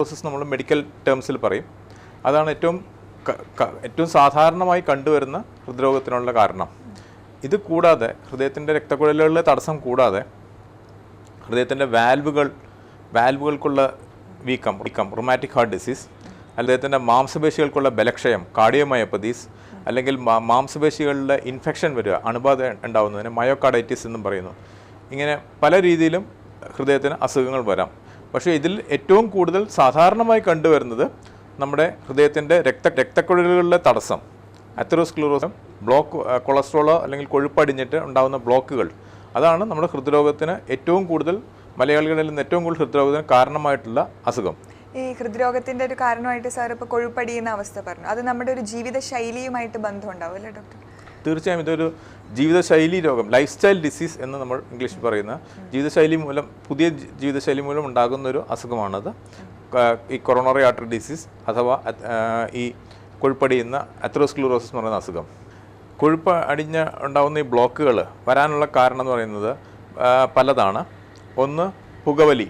Process നമ്മൾ medical ടേംസിൽ പറയും. അതാണ് ഏറ്റവും സാധാരണമായി കണ്ടുവരുന്ന ഹൃദ്രോഗത്തിനുള്ള കാരണം. ഇത് കൂടാതെ ഹൃദയത്തിൻ്റെ രക്തക്കുഴലുകളിലെ തടസ്സം കൂടാതെ ഹൃദയത്തിൻ്റെ വാൽവുകൾക്കുള്ള വീക്കം റൊമാറ്റിക് ഹാർട്ട് ഡിസീസ്, അദ്ദേഹത്തിൻ്റെ മാംസപേശികൾക്കുള്ള ബലക്ഷയം കാർഡിയോമയോപ്പതീസ്, അല്ലെങ്കിൽ മാംസപേശികളിലെ ഇൻഫെക്ഷൻ വരിക അണുബാധ ഉണ്ടാകുന്നതിന് മയോകാർഡൈറ്റിസ് എന്നും പറയുന്നു. ഇങ്ങനെ പല രീതിയിലും ഹൃദയത്തിന് അസുഖങ്ങൾ വരാം. പക്ഷേ ഇതിൽ ഏറ്റവും കൂടുതൽ സാധാരണമായി കണ്ടുവരുന്നത് നമ്മുടെ ഹൃദയത്തിൻ്റെ രക്തക്കുഴലുകളിലെ തടസ്സം, അതെറോസ്ക്ലീറോസിസ്, കൊളസ്ട്രോളോ അല്ലെങ്കിൽ കൊഴുപ്പടിഞ്ഞിട്ട് ഉണ്ടാകുന്ന ബ്ലോക്കുകൾ, അതാണ് നമ്മുടെ ഹൃദ്രോഗത്തിന് ഏറ്റവും കൂടുതൽ, മലയാളികളിൽ നിന്ന് ഏറ്റവും കൂടുതൽ ഹൃദ്രോഗത്തിന് കാരണമായിട്ടുള്ള അസുഖം. ഈ ഹൃദ്രോഗത്തിൻ്റെ ഒരു കാരണമായിട്ട് സാർ ഇപ്പോൾ കൊഴുപ്പടിയുന്ന അവസ്ഥ പറഞ്ഞു, അത് നമ്മുടെ ഒരു ജീവിതശൈലിയുമായിട്ട് ബന്ധമുണ്ടാവും അല്ലേ ഡോക്ടർ? തീർച്ചയായും ഇതൊരു ജീവിതശൈലി രോഗം, ലൈഫ് സ്റ്റൈൽ ഡിസീസ് എന്ന് നമ്മൾ ഇംഗ്ലീഷിൽ പറയുന്ന പുതിയ ജീവിതശൈലി മൂലം ഉണ്ടാകുന്നൊരു അസുഖമാണത്. ഈ കൊറോണറി ആർട്ടറി ഡിസീസ് അഥവാ ഈ കൊഴുപ്പടിയുന്ന അതെറോസ്ക്ലീറോസിസ് എന്ന് പറയുന്ന അസുഖം. കൊഴുപ്പ് ഉണ്ടാകുന്ന ഈ ബ്ലോക്കുകൾ വരാനുള്ള കാരണം എന്ന് പറയുന്നത് പലതാണ്. ഒന്ന്, പുകവലി.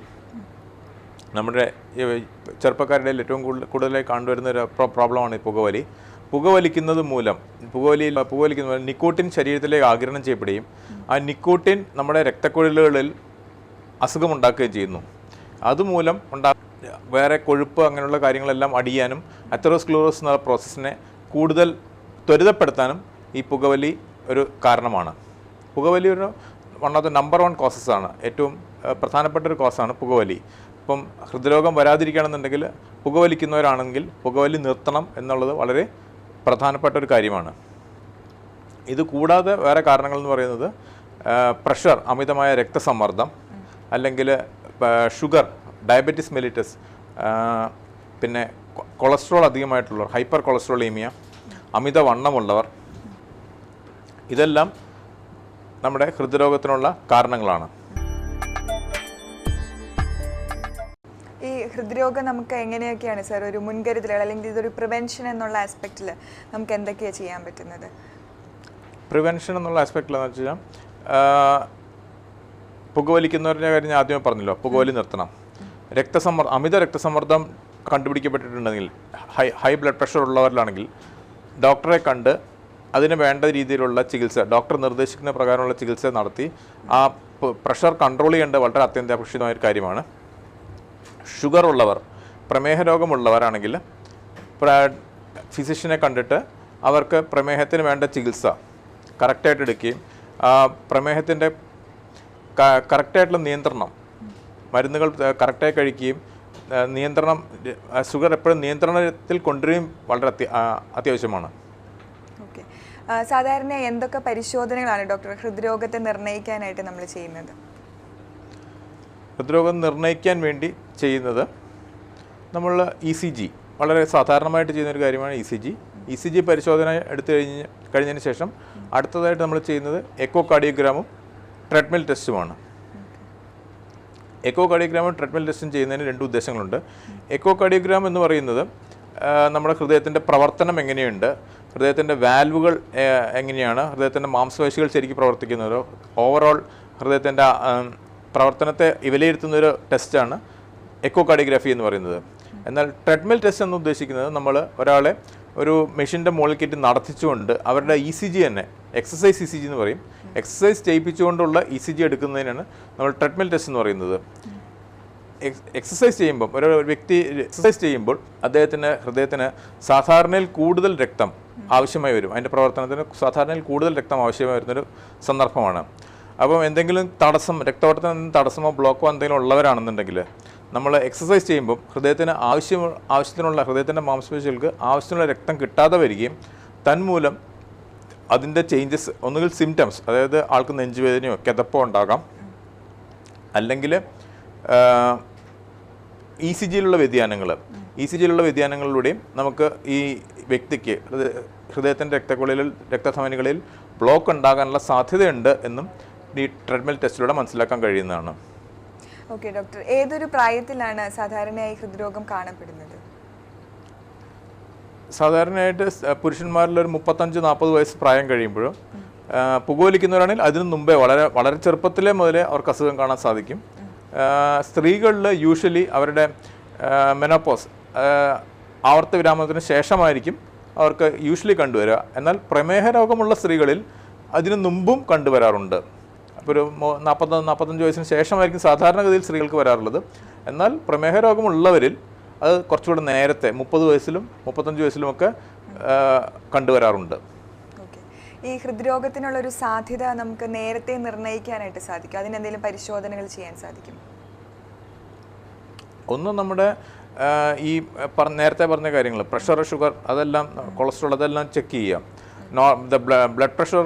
നമ്മുടെ ചെറുപ്പക്കാരുടെ ഏറ്റവും കൂടുതലായി കണ്ടുവരുന്ന ഒരു പ്രോബ്ലമാണ് ഈ പുകവലി. പുകവലിക്കുന്നത് മൂലം നിക്കോട്ടിൻ ശരീരത്തിലേക്ക് ആഗിരണം ചെയ്യപ്പെടുകയും ആ നിക്കോട്ടിൻ നമ്മുടെ രക്തക്കുഴലുകളിൽ അസുഖമുണ്ടാക്കുകയും ചെയ്യുന്നു. അതുമൂലം വേറെ കൊഴുപ്പ് അങ്ങനെയുള്ള കാര്യങ്ങളെല്ലാം അടിയാനും അതെറോസ്ക്ലീറോസിസ് എന്ന പ്രോസസ്സിനെ കൂടുതൽ ത്വരിതപ്പെടുത്താനും ഈ പുകവലി ഒരു കാരണമാണ്. പുകവലി വൺ ഓഫ് ദ നമ്പർ 1 കോസസാണ്, ഏറ്റവും പ്രധാനപ്പെട്ട ഒരു കോസാണ് പുകവലി. ഇപ്പം ഹൃദ്രോഗം വരാതിരിക്കണമെന്നുണ്ടെങ്കിൽ പുകവലിക്കുന്നവരാണെങ്കിൽ പുകവലി നിർത്തണം എന്നുള്ളത് വളരെ പ്രധാനപ്പെട്ട ഒരു കാര്യമാണ്. ഇത് കൂടാതെ വേറെ കാരണങ്ങൾ എന്ന് പറയുന്നത് പ്രഷർ, അമിതമായ രക്തസമ്മർദ്ദം, അല്ലെങ്കിൽ ഷുഗർ, ഡയബറ്റിസ് മെലിറ്റസ്, പിന്നെ കൊളസ്ട്രോൾ അധികമായിട്ടുള്ളവർ, ഹൈപ്പർ കൊളസ്ട്രോളീമിയ, അമിതവണ്ണമുള്ളവർ, ഇതെല്ലാം നമ്മുടെ ഹൃദ്രോഗത്തിനുള്ള കാരണങ്ങളാണ്. ഈ ഹൃദ്രോഗം നമുക്ക് എങ്ങനെയൊക്കെയാണ് സാർ ഒരു മുൻകരുതലുകൾ, അല്ലെങ്കിൽ ഇതൊരു പ്രിവെൻഷൻ എന്നുള്ള ആസ്പെക്റ്റിൽ നമുക്ക് എന്തൊക്കെയാണ് ചെയ്യാൻ പറ്റുന്നത്? പ്രിവെൻഷൻ എന്നുള്ള ആസ്പെക്റ്റിൽ എന്ന് വെച്ചാൽ പുകവലിക്കുന്നവരുടെ കാര്യം ഞാൻ ആദ്യമേ പറഞ്ഞല്ലോ, പുകവലി നിർത്തണം. അമിത രക്തസമ്മർദ്ദം കണ്ടുപിടിക്കപ്പെട്ടിട്ടുണ്ടെങ്കിൽ, ഹൈ ബ്ലഡ് പ്രഷർ ഉള്ളവരിലാണെങ്കിൽ ഡോക്ടറെ കണ്ട് അതിന് വേണ്ട രീതിയിലുള്ള ചികിത്സ, ഡോക്ടർ നിർദ്ദേശിക്കുന്ന പ്രകാരമുള്ള ചികിത്സ നടത്തി ആ പ്രഷർ കൺട്രോൾ ചെയ്യേണ്ടത് വളരെ അത്യന്താപേക്ഷിതമായ ഒരു കാര്യമാണ്. ഷുഗർ ഉള്ളവർ, പ്രമേഹ രോഗമുള്ളവരാണെങ്കിൽ ഫിസിഷ്യനെ കണ്ടിട്ട് അവർക്ക് പ്രമേഹത്തിന് വേണ്ട ചികിത്സ കറക്റ്റായിട്ട് എടുക്കുകയും പ്രമേഹത്തിൻ്റെ കറക്റ്റായിട്ടുള്ള അത്യാവശ്യമാണ്. മരുന്നുകൾ കറക്റ്റായി കഴിക്കുകയും ഷുഗർ എപ്പോഴും നിയന്ത്രണത്തിൽ കൊണ്ടുവരികയും വളരെ അത്യാവശ്യമാണ്. ഓക്കെ, സാധാരണ എന്തൊക്കെ പരിശോധനകളാണ് ഡോക്ടർ ഹൃദ്രോഗത്തെ നിർണ്ണയിക്കാനായിട്ട് നമ്മൾ ചെയ്യുന്നത്? ഹൃദ്രോഗം നിർണ്ണയിക്കാൻ വേണ്ടി ചെയ്യുന്നത് നമ്മൾ ECG, വളരെ സാധാരണമായിട്ട് ചെയ്യുന്നൊരു കാര്യമാണ് ECG പരിശോധന കഴിഞ്ഞതിന് ശേഷം അടുത്തതായിട്ട് നമ്മൾ ചെയ്യുന്നത് എക്കോ കാർഡിയോഗ്രാമും ട്രെഡ്മിൽ ടെസ്റ്റുമാണ്. എക്കോ കാർഡിയോഗ്രാമും ട്രെഡ്മിൽ ടെസ്റ്റും ചെയ്യുന്നതിന് 2 ഉദ്ദേശങ്ങളുണ്ട്. എക്കോ കാർഡിയോഗ്രാം എന്ന് പറയുന്നത് നമ്മുടെ ഹൃദയത്തിൻ്റെ പ്രവർത്തനം എങ്ങനെയുണ്ട്, ഹൃദയത്തിൻ്റെ വാൽവുകൾ എങ്ങനെയാണ്, ഹൃദയത്തിൻ്റെ മാംസപേശികൾ ശരിക്കും പ്രവർത്തിക്കുന്നതോ, ഓവറോൾ ഹൃദയത്തിൻ്റെ പ്രവർത്തനത്തെ വിലയിരുത്തുന്നൊരു ടെസ്റ്റാണ് എക്കോ കാർഡിയോഗ്രാഫി എന്ന് പറയുന്നത്. എന്നാൽ ട്രെഡ്മിൽ ടെസ്റ്റ് എന്ന് ഉദ്ദേശിക്കുന്നത് നമ്മൾ ഒരാളെ ഒരു മെഷീൻ്റെ മുകളിൽ കയറ്റി നടത്തിച്ചുകൊണ്ട് അവരുടെ ECG തന്നെ, എക്സസൈസ് ECG എന്ന് പറയും, എക്സസൈസ് ചെയ്യിപ്പിച്ചുകൊണ്ടുള്ള ECG എടുക്കുന്നതിനാണ് നമ്മൾ ട്രെഡ്മിൽ ടെസ്റ്റ് എന്ന് പറയുന്നത്. എക്സസൈസ് ചെയ്യുമ്പം ഒരു വ്യക്തി എക്സസൈസ് ചെയ്യുമ്പോൾ ഹൃദയത്തിന് സാധാരണയിൽ കൂടുതൽ രക്തം ആവശ്യമായി വരും, അതിൻ്റെ പ്രവർത്തനത്തിന് സാധാരണയിൽ കൂടുതൽ രക്തം ആവശ്യമായി വരുന്നൊരു സന്ദർഭമാണ്. അപ്പം എന്തെങ്കിലും തടസ്സം, രക്തയോട്ടത്തിന് തടസ്സമോ ബ്ലോക്കോ എന്തെങ്കിലും ഉള്ളവരാണെന്നുണ്ടെങ്കിൽ നമ്മൾ എക്സസൈസ് ചെയ്യുമ്പം ആവശ്യത്തിനുള്ള ഹൃദയത്തിൻ്റെ മാംസപേശികൾക്ക് ആവശ്യത്തിനുള്ള രക്തം കിട്ടാതെ വരികയും തന്മൂലം അതിൻ്റെ ചേഞ്ചസ്, ഒന്നുകിൽ സിംറ്റംസ്, അതായത് ആൾക്ക് നെഞ്ചുവേദനയോ കിതപ്പോ ഉണ്ടാകാം, അല്ലെങ്കിൽ ECGയിലുള്ള വ്യതിയാനങ്ങളിലൂടെയും നമുക്ക് ഈ വ്യക്തിക്ക് ഹൃദയത്തിൻ്റെ രക്തധമനികളിൽ ബ്ലോക്ക് ഉണ്ടാകാനുള്ള സാധ്യതയുണ്ട് എന്നും ഈ ട്രെഡ്മിൽ ടെസ്റ്റിലൂടെ മനസ്സിലാക്കാൻ കഴിയുന്നതാണ്. ഓക്കെ ഡോക്ടർ, ഏതൊരു പ്രായത്തിലാണ് സാധാരണയായി ഹൃദ്രോഗം കാണപ്പെടുന്നത്? സാധാരണയായിട്ട് പുരുഷന്മാരിൽ ഒരു 35-40 വയസ്സ് പ്രായം കഴിയുമ്പോഴും, പുകവലിക്കുന്നവരാണെങ്കിൽ അതിനു മുമ്പേ വളരെ ചെറുപ്പത്തിലെ മുതലേ അവർക്ക് അസുഖം കാണാൻ സാധിക്കും. സ്ത്രീകളിൽ യൂഷ്വലി അവരുടെ മെനോപോസ് ആവർത്ത വിരാമത്തിന് ശേഷമായിരിക്കും അവർക്ക് യൂഷ്വലി കണ്ടുവരിക. എന്നാൽ പ്രമേഹ രോഗമുള്ള സ്ത്രീകളിൽ അതിനു മുമ്പും കണ്ടുവരാറുണ്ട്. അപ്പോൾ ഒരു 40-45 വയസ്സിന് ശേഷമായിരിക്കും സാധാരണഗതിയിൽ സ്ത്രീകൾക്ക് വരാറുള്ളത്. എന്നാൽ പ്രമേഹ രോഗമുള്ളവരിൽ അത് കുറച്ചുകൂടെ നേരത്തെ 30 വയസ്സിലും 35 വയസ്സിലുമൊക്കെ കണ്ടുവരാറുണ്ട്. ഈ ഹൃദ്രോഗത്തിനുള്ള ഒരു സാധ്യത നമുക്ക് നേരത്തെ നിർണ്ണയിക്കാനായിട്ട് സാധിക്കും? അതിനെന്തെങ്കിലും പരിശോധനകൾ ചെയ്യാൻ സാധിക്കും? ഒന്ന് നമ്മുടെ ഈ നേരത്തെ പറഞ്ഞ കാര്യങ്ങൾ, പ്രഷർ, ഷുഗർ, അതെല്ലാം, കൊളസ്ട്രോൾ, അതെല്ലാം ചെക്ക് ചെയ്യാം. ബ്ലഡ് പ്രഷർ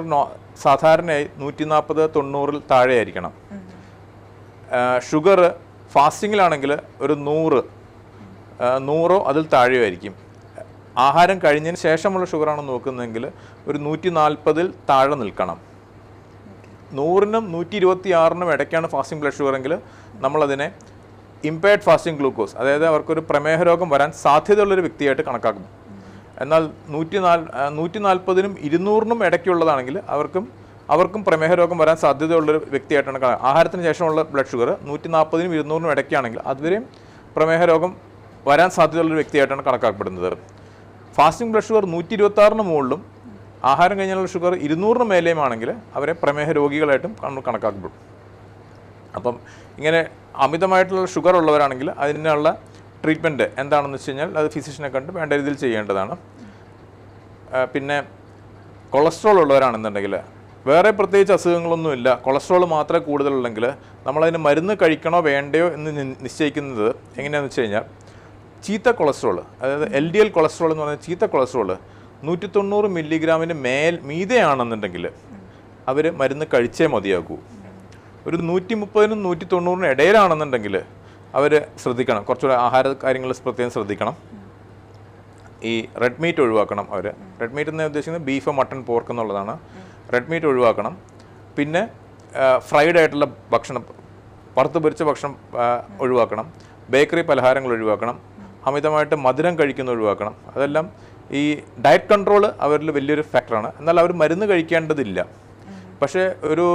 സാധാരണയായി 140-90 താഴെ ആയിരിക്കണം. ഷുഗർ ഫാസ്റ്റിങ്ങിലാണെങ്കിൽ ഒരു 100 അതിൽ താഴെയായിരിക്കും. ആഹാരം കഴിഞ്ഞതിന് ശേഷമുള്ള ഷുഗറാണ് നോക്കുന്നതെങ്കിൽ ഒരു 140 താഴെ നിൽക്കണം. 100-നും 126-നും ഇടയ്ക്കാണ് ഫാസ്റ്റിംഗ് ബ്ലഡ് ഷുഗർ എങ്കിൽ നമ്മളതിനെ ഇംപയർഡ് ഫാസ്റ്റിംഗ് ഗ്ലൂക്കോസ്, അതായത് അവർക്കൊരു പ്രമേഹ രോഗം വരാൻ സാധ്യതയുള്ളൊരു വ്യക്തിയായിട്ട് കണക്കാക്കും. എന്നാൽ 140-നും 200-നും ഇടയ്ക്കുള്ളതാണെങ്കിൽ അവർക്കും പ്രമേഹ രോഗം വരാൻ സാധ്യതയുള്ളൊരു വ്യക്തിയായിട്ടാണ് ആഹാരത്തിന് ശേഷമുള്ള ബ്ലഡ് ഷുഗർ 140-നും 200-നും ഇടയ്ക്കാണെങ്കിൽ അതുവരെയും പ്രമേഹ രോഗം വരാൻ സാധ്യതയുള്ളൊരു വ്യക്തിയായിട്ടാണ് കണക്കാക്കപ്പെടുന്നത്. ഫാസ്റ്റിംഗ് ബ്ലഡ് ഷുഗർ 126-ന് മുകളിലും ആഹാരം കഴിഞ്ഞുള്ള ഷുഗർ 200-ന് മേലെയുമാണെങ്കിൽ അവരെ പ്രമേഹ രോഗികളായിട്ടും കണക്കാക്കപ്പെടും. അപ്പം ഇങ്ങനെ അമിതമായിട്ടുള്ള ഷുഗർ ഉള്ളവരാണെങ്കിൽ അതിനുള്ള ട്രീറ്റ്മെൻറ്റ് എന്താണെന്ന് വെച്ച് കഴിഞ്ഞാൽ അത് ഫിസിഷ്യനെ കണ്ട് വേണ്ട രീതിയിൽ ചെയ്യേണ്ടതാണ്. പിന്നെ കൊളസ്ട്രോൾ ഉള്ളവരാണെന്നുണ്ടെങ്കിൽ വേറെ പ്രത്യേകിച്ച് അസുഖങ്ങളൊന്നുമില്ല, കൊളസ്ട്രോൾ മാത്രമേ കൂടുതലുള്ളെങ്കിൽ നമ്മളതിന് മരുന്ന് കഴിക്കണോ വേണ്ടയോ എന്ന് നിശ്ചയിക്കുന്നത് എങ്ങനെയാണെന്ന് വെച്ച് കഴിഞ്ഞാൽ ചീത്ത കൊളസ്ട്രോൾ, അതായത് LDL കൊളസ്ട്രോൾ എന്ന് പറയുന്നത് ചീത്ത കൊളസ്ട്രോൾ 190 മില്ലിഗ്രാമിന് മീതെയാണെന്നുണ്ടെങ്കിൽ അവർ മരുന്ന് കഴിച്ചേ മതിയാകൂ. ഒരു 130-നും 190-നും ഇടയിലാണെന്നുണ്ടെങ്കിൽ അവർ ശ്രദ്ധിക്കണം, കുറച്ചുകൂടെ ആഹാര കാര്യങ്ങൾ പ്രത്യേകം ശ്രദ്ധിക്കണം. ഈ റെഡ് മീറ്റ് ഒഴിവാക്കണം. റെഡ് മീറ്റ് എന്ന് ഉദ്ദേശിക്കുന്നത് ബീഫ്, മട്ടൺ, പോർക്ക് എന്നുള്ളതാണ്. റെഡ് മീറ്റ് ഒഴിവാക്കണം. പിന്നെ ഫ്രൈഡ് ആയിട്ടുള്ള ഭക്ഷണം, വറുത്ത് പൊരിച്ച ഭക്ഷണം ഒഴിവാക്കണം. ബേക്കറി പലഹാരങ്ങൾ ഒഴിവാക്കണം. അമിതമായിട്ട് മധുരം കഴിക്കുന്ന ഒഴിവാക്കണം. അതെല്ലാം ഈ ഡയറ്റ് കൺട്രോൾ അവരിൽ വലിയൊരു ഫാക്ടറാണ്. എന്നാൽ അവർ മരുന്ന് കഴിക്കേണ്ടതില്ല. പക്ഷേ ഒരു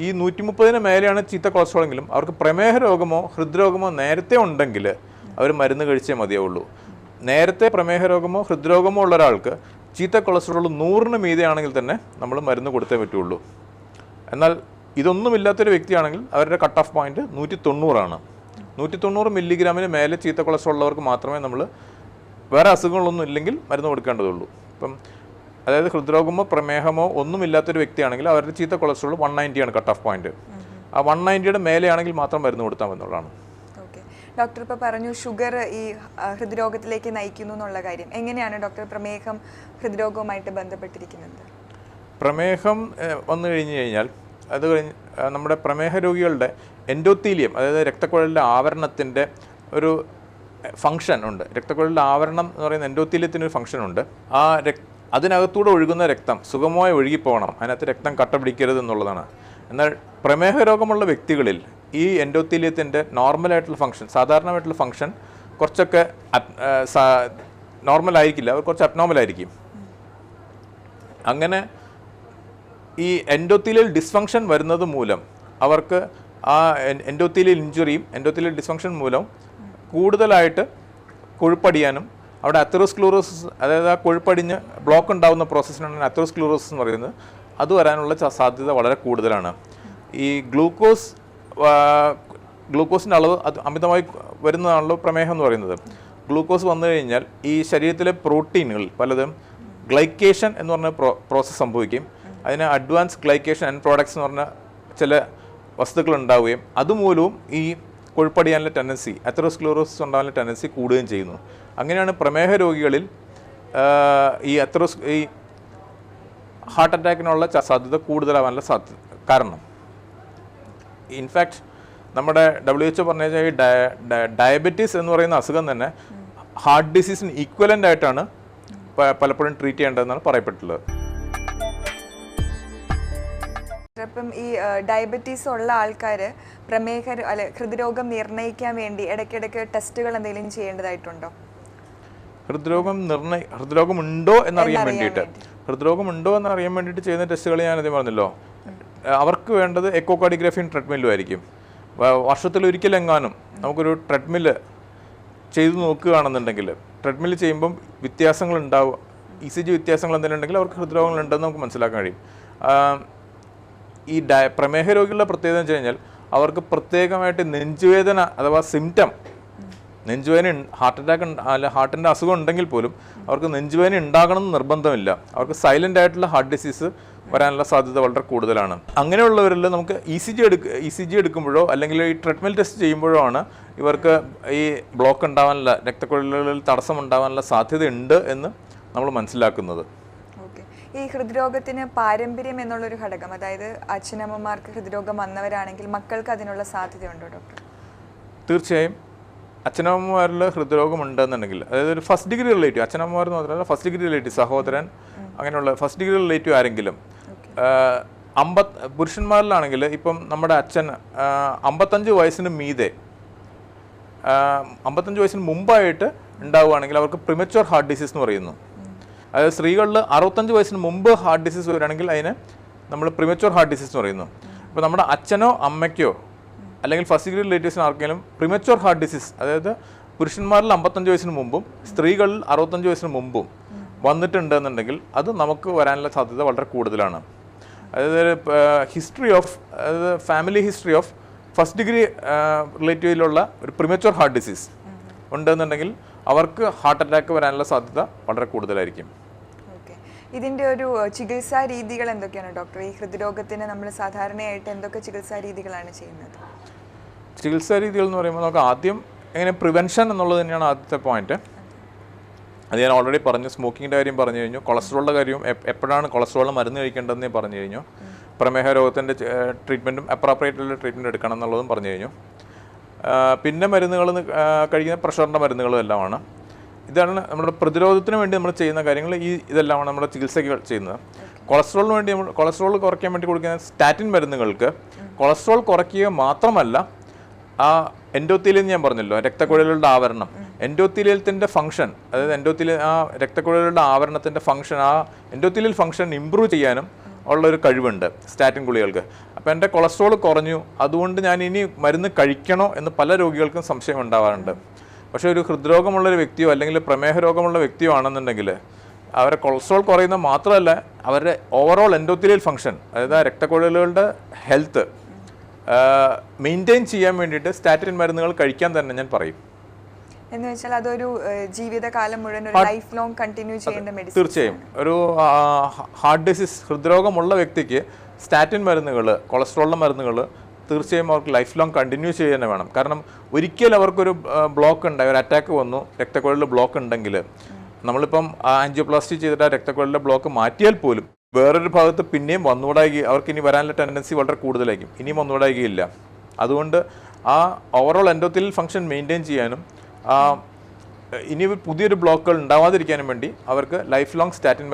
ഈ 130-ന് മേലെയാണ് ചീത്ത കൊളസ്ട്രോൾ എങ്കിലും അവർക്ക് പ്രമേഹ രോഗമോ ഹൃദ്രോഗമോ നേരത്തെ ഉണ്ടെങ്കിൽ അവർ മരുന്ന് കഴിച്ചേ മതിയാവുള്ളൂ. നേരത്തെ പ്രമേഹ രോഗമോ ഹൃദ്രോഗമോ ഉള്ള ഒരാൾക്ക് ചീത്ത കൊളസ്ട്രോൾ 100-ന് മീതെയാണെങ്കിൽ തന്നെ നമ്മൾ മരുന്ന് കൊടുത്തേ പറ്റുള്ളൂ. എന്നാൽ ഇതൊന്നുമില്ലാത്തൊരു വ്യക്തിയാണെങ്കിൽ അവരുടെ കട്ട് ഓഫ് പോയിന്റ് 190-ആണ്. 190 മില്ലിഗ്രാമിന് മേലെ ചീത്ത കൊളസ്ട്രോൾ ഉള്ളവർക്ക് മാത്രമേ നമ്മൾ വേറെ അസുഖങ്ങളൊന്നും ഇല്ലെങ്കിൽ മരുന്ന് കൊടുക്കേണ്ടതുള്ളൂ. ഇപ്പം അതായത് ഹൃദ്രോഗമോ പ്രമേഹമോ ഒന്നുമില്ലാത്തൊരു വ്യക്തിയാണെങ്കിൽ അവരുടെ ചീത്ത കൊളസ്ട്രോൾ 190-ആണ് കട്ട് ഓഫ് പോയിന്റ്. ആ 190-യുടെ മേലെയാണെങ്കിൽ മാത്രം മരുന്ന് കൊടുത്താൽ എന്നുള്ളതാണ്. ഡോക്ടർ ഇപ്പോൾ പറഞ്ഞു ഷുഗർ ഈ ഹൃദ്രോഗത്തിലേക്ക് നയിക്കുന്നു എന്നുള്ള കാര്യം. എങ്ങനെയാണ് ഡോക്ടർ പ്രമേഹം ഹൃദ്രോഗവുമായിട്ട് ബന്ധപ്പെട്ടിരിക്കുന്നത്? പ്രമേഹം വന്നു കഴിഞ്ഞു കഴിഞ്ഞാൽ അത് കഴിഞ്ഞ് നമ്മുടെ പ്രമേഹ രോഗികളുടെ എൻഡോത്തീലിയം, അതായത് രക്തക്കുഴലിൻ്റെ ആവരണത്തിൻ്റെ ഒരു ഫംഗ്ഷൻ ഉണ്ട്. രക്തക്കുഴലിൻ്റെ ആവരണം എന്ന് പറയുന്ന എൻഡോത്തീലിയത്തിനൊരു ഫംഗ്ഷൻ ഉണ്ട്. അതിനകത്തൂടെ ഒഴുകുന്ന രക്തം സുഗമമായി ഒഴുകിപ്പോകണം, അതിനകത്ത് രക്തം കട്ട പിടിക്കരുത് എന്നുള്ളതാണ്. എന്നാൽ പ്രമേഹ രോഗമുള്ള വ്യക്തികളിൽ ഈ എൻഡോത്തീലിയത്തിൻ്റെ നോർമലായിട്ടുള്ള ഫംഗ്ഷൻ, സാധാരണമായിട്ടുള്ള ഫംഗ്ഷൻ കുറച്ചൊക്കെ നോർമൽ ആയിരിക്കില്ല, അവർ കുറച്ച് അബ്നോർമലായിരിക്കും. അങ്ങനെ ഈ എൻഡോത്തീലിയൽ ഡിസ്ഫങ്ഷൻ വരുന്നത് മൂലം അവർക്ക് ആ എൻഡോത്തീലിയൽ ഇഞ്ചുറിയും എൻഡോത്തീലിയൽ ഡിസ്ഫങ്ഷൻ മൂലം കൂടുതലായിട്ട് കൊഴുപ്പടിയാനും അവിടെ അതെറോസ്ക്ലീറോസിസ്, അതായത് ആ കൊഴുപ്പടിഞ്ഞ് ബ്ലോക്ക് ഉണ്ടാകുന്ന പ്രോസസ്സിനാണ് അതെറോസ്ക്ലീറോസിസ് എന്ന് പറയുന്നത്, അത് വരാനുള്ള സാധ്യത വളരെ കൂടുതലാണ്. ഈ ഗ്ലൂക്കോസിൻ്റെ അളവ് അത് അമിതമായി വരുന്നതാണല്ലോ പ്രമേഹം എന്ന് പറയുന്നത്. ഗ്ലൂക്കോസ് വന്നു കഴിഞ്ഞാൽ ഈ ശരീരത്തിലെ പ്രോട്ടീനുകൾ പലതും ഗ്ലൈക്കേഷൻ എന്ന് പറഞ്ഞ പ്രോസസ്സ് സംഭവിക്കും. അതിന് അഡ്വാൻസ് ഗ്ലൈക്കേഷൻ എൻഡ് പ്രോഡക്ട്സ് എന്ന് പറഞ്ഞ ചില വസ്തുക്കൾ ഉണ്ടാവുകയും അതുമൂലവും ഈ കൊഴുപ്പടിയാനുള്ള ടെൻഡൻസി, അതെറോസ്ക്ലീറോസിസ് ഉണ്ടാകാനുള്ള ടെൻഡൻസി കൂടുകയും ചെയ്യുന്നു. അങ്ങനെയാണ് പ്രമേഹ രോഗികളിൽ ഈ ഹാർട്ട് അറ്റാക്കിനുള്ള സാധ്യത കൂടുതലാവാനുള്ള കാരണം. ഇൻഫാക്ട് നമ്മുടെ WHO പറഞ്ഞ ഈ ഡയബറ്റീസ് എന്ന് പറയുന്ന അസുഖം തന്നെ ഹാർട്ട് ഡിസീസിന് ഈക്വലൻ്റ് ആയിട്ടാണ് പലപ്പോഴും ട്രീറ്റ് ചെയ്യേണ്ടതെന്നാണ് പറയപ്പെട്ടുള്ളത്. ഇപ്പം ഈ ഡയബറ്റീസ് ഉള്ള ആൾക്കാർ ഹൃദ്രോഗം നിർണ്ണയിക്കാൻ വേണ്ടി ഇടയ്ക്കിടയ്ക്ക് ടെസ്റ്റുകൾ എന്തെങ്കിലും ചെയ്യേണ്ടതായിട്ടുണ്ടോ? ഹൃദ്രോഗം ഉണ്ടോ എന്നറിയാൻ വേണ്ടിയിട്ട് ചെയ്യുന്ന ടെസ്റ്റുകൾ ഞാൻ ആദ്യം പറഞ്ഞല്ലോ. അവർക്ക് വേണ്ടത് എക്കോകാർഡിയോഗ്രാഫിയും ട്രെഡ്മില്ലും ആയിരിക്കും. വർഷത്തിലൊരിക്കലെങ്ങാനും നമുക്കൊരു ട്രെഡ്മില്ല് ചെയ്തു നോക്കുകയാണെന്നുണ്ടെങ്കിൽ ട്രെഡ്മിൽ ചെയ്യുമ്പം വ്യത്യാസങ്ങൾ ഉണ്ടാവും, ECG വ്യത്യാസങ്ങൾ എന്തെങ്കിലും ഉണ്ടെങ്കിൽ അവർക്ക് ഹൃദ്രോഗങ്ങളുണ്ടെന്ന് നമുക്ക് മനസ്സിലാക്കാൻ കഴിയും. ഈ പ്രമേഹ രോഗികളുടെ പ്രത്യേകത എന്ന് വെച്ച് കഴിഞ്ഞാൽ അവർക്ക് പ്രത്യേകമായിട്ട് നെഞ്ചുവേദന അഥവാ സിംറ്റം, നെഞ്ചുവേദന ഹാർട്ട് അറ്റാക്ക് അല്ല ഹാർട്ടിൻ്റെ അസുഖം ഉണ്ടെങ്കിൽ പോലും അവർക്ക് നെഞ്ചുവേദന ഉണ്ടാകണമെന്ന് നിർബന്ധമില്ല. അവർക്ക് സൈലൻ്റ് ആയിട്ടുള്ള ഹാർട്ട് ഡിസീസ് വരാനുള്ള സാധ്യത വളരെ കൂടുതലാണ്. അങ്ങനെയുള്ളവരിൽ നമുക്ക് ECG എടുക്കുമ്പോഴോ അല്ലെങ്കിൽ ഈ ട്രെഡ്മിൽ ടെസ്റ്റ് ചെയ്യുമ്പോഴോ ആണ് ഇവർക്ക് ഈ ബ്ലോക്ക് ഉണ്ടാവാനുള്ള, രക്തക്കുഴലുകളിൽ തടസ്സം ഉണ്ടാവാനുള്ള സാധ്യതയുണ്ട് എന്ന് നമ്മൾ മനസ്സിലാക്കുന്നത്. ഈ ഹൃദ്രോഗത്തിന് പാരമ്പര്യം എന്നുള്ളൊരു ഘടകം, അതായത് അച്ഛനമ്മമാർക്ക് ഹൃദ്രോഗം വന്നവരാണെങ്കിൽ മക്കൾക്ക് അതിനുള്ള സാധ്യതയുണ്ടോ ഡോക്ടർ? തീർച്ചയായും അച്ഛനമ്മമാരിൽ ഹൃദ്രോഗം ഉണ്ടെന്നുണ്ടെങ്കിൽ, അതായത് ഒരു ഫസ്റ്റ് ഡിഗ്രി റിലേറ്റീവ്, അച്ഛനമ്മമാരെന്ന് മാത്രമല്ല ഫസ്റ്റ് ഡിഗ്രി റിലേറ്റീവ്, സഹോദരൻ അങ്ങനെയുള്ള ഫസ്റ്റ് ഡിഗ്രി റിലേറ്റീവ് ആരെങ്കിലും, പുരുഷന്മാരിലാണെങ്കിൽ ഇപ്പം നമ്മുടെ അച്ഛൻ 55 വയസ്സിന് മീതെ 55 വയസ്സിന് മുമ്പായിട്ട് ഉണ്ടാവുകയാണെങ്കിൽ അവർക്ക് പ്രിമച്വർ ഹാർട്ട് ഡിസീസ് എന്ന് പറയുന്നു. അതായത് സ്ത്രീകളിൽ 65 വയസ്സിന് മുമ്പ് ഹാർട്ട് ഡിസീസ് വരികയാണെങ്കിൽ അതിന് നമ്മൾ പ്രിമച്വർ ഹാർട്ട് ഡിസീസ് എന്ന് പറയുന്നു. അപ്പോൾ നമ്മുടെ അച്ഛനോ അമ്മയ്ക്കോ അല്ലെങ്കിൽ ഫസ്റ്റ് ഡിഗ്രി റിലേറ്റീവ്സിന് ആർക്കെങ്കിലും പ്രിമച്വർ ഹാർട്ട് ഡിസീസ്, അതായത് പുരുഷന്മാരിൽ 55 വയസ്സിന് മുമ്പും സ്ത്രീകളിൽ 65 വയസ്സിന് മുമ്പും വന്നിട്ടുണ്ടെന്നുണ്ടെങ്കിൽ അത് നമുക്ക് വരാനുള്ള സാധ്യത വളരെ കൂടുതലാണ്. അതായത് family history of first degree റിലേറ്റീവിലുള്ള ഒരു പ്രിമച്വർ ഹാർട്ട് ഡിസീസ് ഉണ്ടെന്നുണ്ടെങ്കിൽ അവർക്ക് ഹാർട്ട് അറ്റാക്ക് വരാനുള്ള സാധ്യത വളരെ കൂടുതലായിരിക്കും. ഇതിൻ്റെ ഒരു ചികിത്സാ രീതികൾ എന്തൊക്കെയാണ് ഡോക്ടർ? ഈ ഹൃദ്രോഗത്തിന് നമ്മൾ സാധാരണയായിട്ട് എന്തൊക്കെ ചികിത്സാ രീതികളാണ് ചെയ്യുന്നത്? ചികിത്സാ രീതികൾ എന്ന് പറയുമ്പോൾ നമുക്ക് ആദ്യം എങ്ങനെ പ്രിവെൻഷൻ എന്നുള്ളത് തന്നെയാണ് ആദ്യത്തെ പോയിന്റ്. അത് ഞാൻ ഓൾറെഡി പറഞ്ഞു. സ്മോക്കിങ്ങിൻ്റെ കാര്യം പറഞ്ഞു കഴിഞ്ഞു, കൊളസ്ട്രോളിൻ്റെ കാര്യവും എപ്പോഴാണ് കൊളസ്ട്രോളിന് മരുന്ന് കഴിക്കേണ്ടതെന്ന് പറഞ്ഞു കഴിഞ്ഞു, പ്രമേഹ രോഗത്തിൻ്റെ ട്രീറ്റ്മെൻറ്റും അപ്രോപ്രിയേറ്റുള്ള ട്രീറ്റ്മെൻറ്റ് എടുക്കണം എന്നുള്ളതും പറഞ്ഞു കഴിഞ്ഞു. പിന്നെ മരുന്നുകൾ കഴിക്കുന്ന പ്രഷറിൻ്റെ മരുന്നുകളും എല്ലാമാണ്. ഇതാണ് നമ്മുടെ പ്രതിരോധത്തിന് വേണ്ടി നമ്മൾ ചെയ്യുന്ന കാര്യങ്ങൾ. ഇതെല്ലാമാണ് നമ്മുടെ ചികിത്സകൾ ചെയ്യുന്നത്. കൊളസ്ട്രോളിന് വേണ്ടി കൊളസ്ട്രോൾ കുറയ്ക്കാൻ വേണ്ടി കൊടുക്കുന്ന സ്റ്റാറ്റിൻ മരുന്നുകൾക്ക് കൊളസ്ട്രോൾ കുറയ്ക്കുക മാത്രമല്ല, ആ എൻഡോത്തീലിയം ഞാൻ പറഞ്ഞല്ലോ, രക്തക്കുഴലുകളുടെ ആവരണം, എൻഡോത്തീലിയത്തിൻ്റെ ഫംഗ്ഷൻ, അതായത് ആ രക്തക്കുഴലുകളുടെ ആവരണത്തിൻ്റെ ഫംഗ്ഷൻ, ആ എൻഡോത്തീലിയൽ ഫംഗ്ഷൻ ഇമ്പ്രൂവ് ചെയ്യാനും ഉള്ളൊരു കഴിവുണ്ട് സ്റ്റാറ്റിൻ ഗുളികൾക്ക്. അപ്പോൾ എൻ്റെ കൊളസ്ട്രോൾ കുറഞ്ഞു, അതുകൊണ്ട് ഞാൻ ഇനി മരുന്ന് കഴിക്കണോ എന്ന് പല രോഗികൾക്കും സംശയം ഉണ്ടാവാറുണ്ട്. പക്ഷേ ഒരു ഹൃദ്രോഗമുള്ളൊരു വ്യക്തിയോ അല്ലെങ്കിൽ പ്രമേഹ രോഗമുള്ള വ്യക്തിയോ ആണെന്നുണ്ടെങ്കിൽ അവരെ കൊളസ്ട്രോൾ കുറയുന്ന മാത്രമല്ല, അവരുടെ ഓവറോൾ എൻഡോത്തീലിയൽ ഫംഗ്ഷൻ, അതായത് ആ രക്തക്കുഴലുകളുടെ ഹെൽത്ത് മെയിൻറ്റെയിൻ ചെയ്യാൻ വേണ്ടിയിട്ട് സ്റ്റാറ്റിൻ മരുന്നുകൾ കഴിക്കാൻ തന്നെ ഞാൻ പറയും. എന്ന് വെച്ചാൽ അതൊരു ജീവിതകാലം മുഴുവൻ ഒരു ലൈഫ് ലോങ് കണ്ടിന്യൂ ചെയ്യേണ്ട മെഡിസിൻ. തീർച്ചയായും ഒരു ഹാർട്ട് ഡിസീസ് ഹൃദ്രോഗമുള്ള വ്യക്തിക്ക് സ്റ്റാറ്റിൻ മരുന്നുകൾ, കൊളസ്ട്രോളിൻ്റെ മരുന്നുകൾ തീർച്ചയായും അവർക്ക് ലൈഫ് ലോങ് കണ്ടിന്യൂ ചെയ്യാൻ തന്നെ വേണം. കാരണം ഒരിക്കലും അവർക്കൊരു ബ്ലോക്ക് ഉണ്ടായി, ഒരു അറ്റാക്ക് വന്നു, രക്തക്കുഴലിൽ ബ്ലോക്ക് ഉണ്ടെങ്കിൽ നമ്മളിപ്പം ആൻജിയോപ്ലാസ്റ്റി ചെയ്തിട്ട് ആ രക്തക്കുഴലിലെ ബ്ലോക്ക് മാറ്റിയാൽ പോലും വേറൊരു ഭാഗത്ത് പിന്നെയും വന്നുകൂടായി, അവർക്ക് ഇനി വരാനുള്ള ടെൻഡൻസി വളരെ കൂടുതലായിരിക്കും, ഇനിയും വന്നുകൂടായികയില്ല. അതുകൊണ്ട് ആ ഓവറോൾ എൻഡോത്തീലിയൽ ഫംഗ്ഷൻ മെയിൻറ്റെയിൻ ചെയ്യാനും ഇനി പുതിയൊരു ബ്ലോക്കുകൾ ഉണ്ടാവാതിരിക്കാനും വേണ്ടി അവർക്ക് ലൈഫ് ലോങ് സ്റ്റാറ്റിൻ